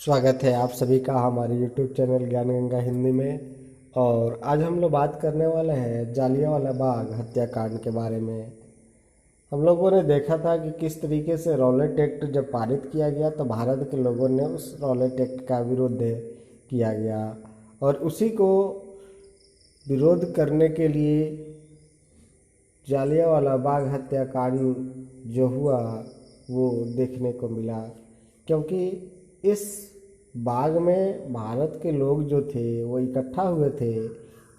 स्वागत है आप सभी का हमारे YouTube चैनल ज्ञान गंगा हिंदी में। और आज हम लोग बात करने वाले हैं जालियांवाला बाग हत्याकांड के बारे में। हम लोगों ने देखा था कि किस तरीके से रॉलेट एक्ट जब पारित किया गया तो भारत के लोगों ने उस रॉलेट एक्ट का विरोध किया गया, और उसी को विरोध करने के लिए जालियांवाला बाग हत्याकांड जो हुआ वो देखने को मिला, क्योंकि इस बाग में भारत के लोग जो थे वो इकट्ठा हुए थे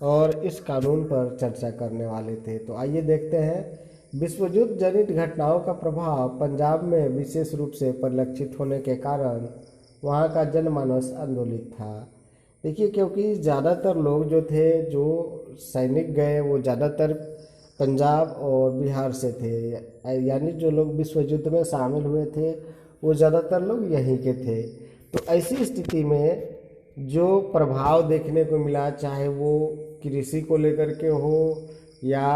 और इस कानून पर चर्चा करने वाले थे। तो आइए देखते हैं। विश्व युद्ध जनित घटनाओं का प्रभाव पंजाब में विशेष रूप से परिलक्षित होने के कारण वहाँ का जनमानस आंदोलित था। देखिए, क्योंकि ज़्यादातर लोग जो थे, जो सैनिक गए, वो ज़्यादातर पंजाब और बिहार से थे, यानी जो लोग विश्व युद्ध में शामिल हुए थे वो ज़्यादातर लोग यहीं के थे। तो ऐसी स्थिति में जो प्रभाव देखने को मिला, चाहे वो कृषि को लेकर के हो या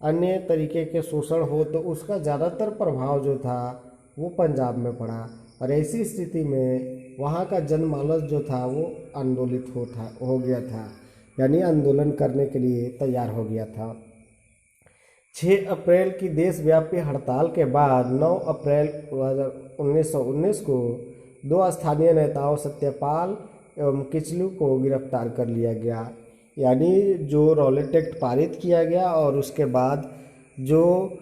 अन्य तरीके के शोषण हो, तो उसका ज़्यादातर प्रभाव जो था वो पंजाब में पड़ा। और ऐसी स्थिति में वहाँ का जनमानस जो था वो आंदोलित हो गया था, यानी आंदोलन करने के लिए तैयार हो गया था। 6 अप्रैल की देशव्यापी हड़ताल के बाद 9 अप्रैल 1919 को 2 स्थानीय नेताओं सत्यपाल एवं किचलू को गिरफ्तार कर लिया गया। यानी जो रॉलेट एक्ट पारित किया गया और उसके बाद जो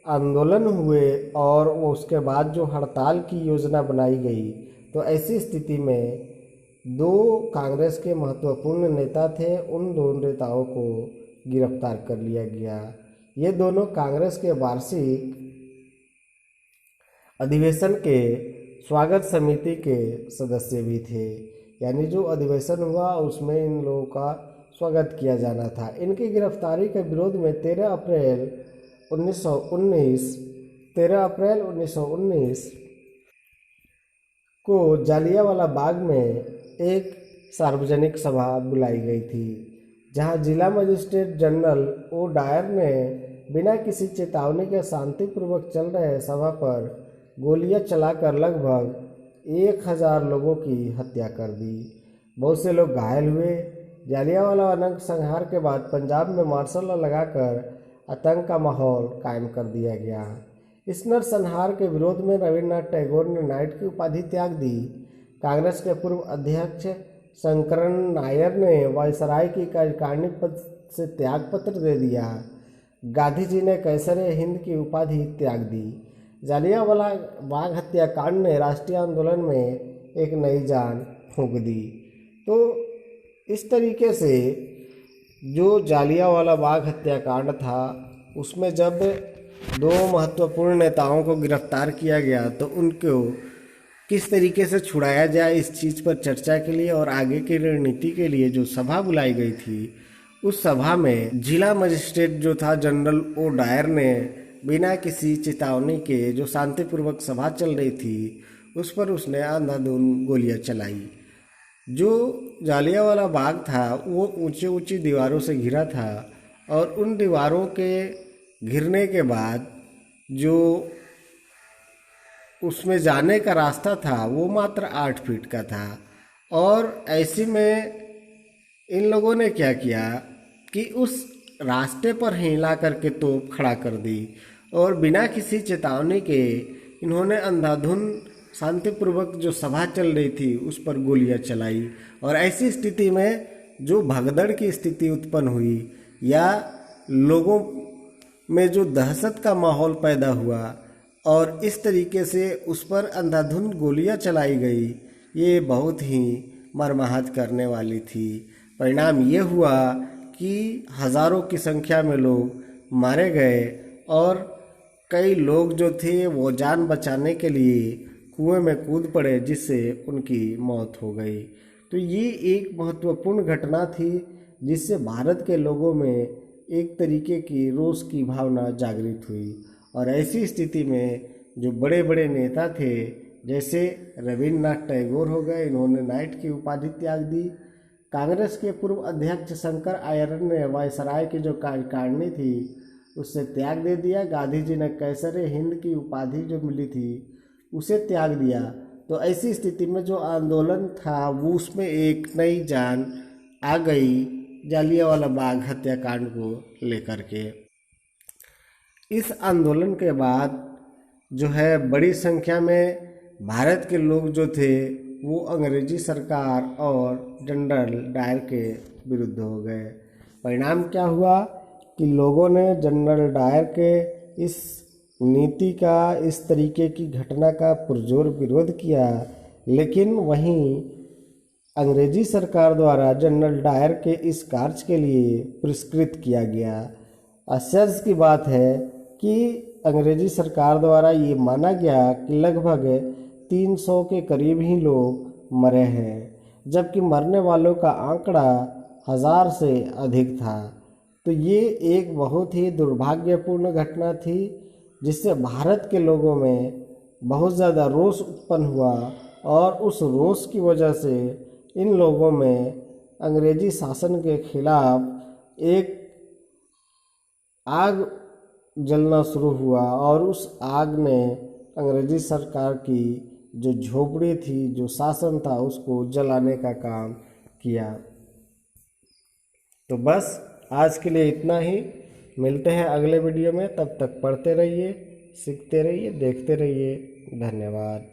आंदोलन हुए और उसके बाद जो हड़ताल की योजना बनाई गई, तो ऐसी स्थिति में 2 कांग्रेस के महत्वपूर्ण नेता थे, उन 2 नेताओं को गिरफ्तार कर लिया गया। ये दोनों कांग्रेस के वार्षिक अधिवेशन के स्वागत समिति के सदस्य भी थे। यानी जो अधिवेशन हुआ उसमें इन लोगों का स्वागत किया जाना था। इनकी गिरफ्तारी के विरोध में 13 अप्रैल 1919 को जालियांवाला बाग में एक सार्वजनिक सभा बुलाई गई थी, जहां जिला मजिस्ट्रेट जनरल ओ डायर ने बिना किसी चेतावनी के शांतिपूर्वक चल रहे सभा पर गोलियां चलाकर लगभग 1000 लोगों की हत्या कर दी। बहुत से लोग घायल हुए। जालियांवाला नरसंहार के बाद पंजाब में मार्शल लॉ लगाकर आतंक का माहौल कायम कर दिया गया। इस नरसंहार के विरोध में रविन्द्रनाथ टैगोर ने नाइट की उपाधि त्याग दी। कांग्रेस के पूर्व अध्यक्ष शंकरन नायर ने वायसराय की कार्यकारिणी पद से त्याग पत्र दे दिया। गांधी जी ने कैसर हिंद की उपाधि त्याग दी। जालियांवाला बाग हत्याकांड ने राष्ट्रीय आंदोलन में एक नई जान फूंक दी। तो इस तरीके से जो जालियांवाला बाग हत्याकांड था, उसमें जब 2 महत्वपूर्ण नेताओं को गिरफ्तार किया गया तो उनको किस तरीके से छुड़ाया जाए, इस चीज़ पर चर्चा के लिए और आगे की रणनीति के लिए जो सभा बुलाई गई थी, उस सभा में जिला मजिस्ट्रेट जो था जनरल ओ डायर ने बिना किसी चेतावनी के, जो शांतिपूर्वक सभा चल रही थी, उस पर उसने अंधाधुंध गोलियां चलाई। जो जालियांवाला बाग था वो ऊंची ऊंची दीवारों से घिरा था, और उन दीवारों के घिरने के बाद जो उसमें जाने का रास्ता था वो मात्र 8 फीट का था। और ऐसे में इन लोगों ने क्या किया कि उस रास्ते पर ही ला करके तोप खड़ा कर दी, और बिना किसी चेतावनी के इन्होंने अंधाधुंध शांतिपूर्वक जो सभा चल रही थी उस पर गोलियां चलाई। और ऐसी स्थिति में जो भगदड़ की स्थिति उत्पन्न हुई या लोगों में जो दहशत का माहौल पैदा हुआ और इस तरीके से उस पर अंधाधुंध गोलियां चलाई गई, ये बहुत ही मर्माहत करने वाली थी। परिणाम ये हुआ कि हज़ारों की संख्या में लोग मारे गए और कई लोग जो थे वो जान बचाने के लिए कुएं में कूद पड़े, जिससे उनकी मौत हो गई। तो ये एक महत्वपूर्ण घटना थी जिससे भारत के लोगों में एक तरीके की रोष की भावना जागृत हुई। और ऐसी स्थिति में जो बड़े बड़े नेता थे, जैसे रविन्द्रनाथ टैगोर हो गए, इन्होंने नाइट की उपाधि त्याग दी। कांग्रेस के पूर्व अध्यक्ष शंकर आयर ने वायसराय की जो कार्यकारिणी थी उससे त्याग दे दिया। गांधी जी ने कैसर हिंद की उपाधि जो मिली थी उसे त्याग दिया। तो ऐसी स्थिति में जो आंदोलन था वो उसमें एक नई जान आ गई जालियांवाला बाग हत्याकांड को लेकर के। इस आंदोलन के बाद जो है बड़ी संख्या में भारत के लोग जो थे वो अंग्रेजी सरकार और जनरल डायर के विरुद्ध हो गए। परिणाम क्या हुआ कि लोगों ने जनरल डायर के इस नीति का, इस तरीके की घटना का पुरजोर विरोध किया, लेकिन वहीं अंग्रेजी सरकार द्वारा जनरल डायर के इस कार्य के लिए पुरस्कृत किया गया। आश्चर्य की बात है कि अंग्रेजी सरकार द्वारा ये माना गया कि लगभग 300 के करीब ही लोग मरे हैं, जबकि मरने वालों का आंकड़ा 1000 से अधिक था। तो ये एक बहुत ही दुर्भाग्यपूर्ण घटना थी, जिससे भारत के लोगों में बहुत ज़्यादा रोष उत्पन्न हुआ और उस रोष की वजह से इन लोगों में अंग्रेजी शासन के खिलाफ एक आग जलना शुरू हुआ और उस आग ने अंग्रेजी सरकार की जो झोपड़ी थी, जो शासन था, उसको जलाने का काम किया। तो बस आज के लिए इतना ही। मिलते हैं अगले वीडियो में, तब तक पढ़ते रहिए, सीखते रहिए, देखते रहिए। धन्यवाद।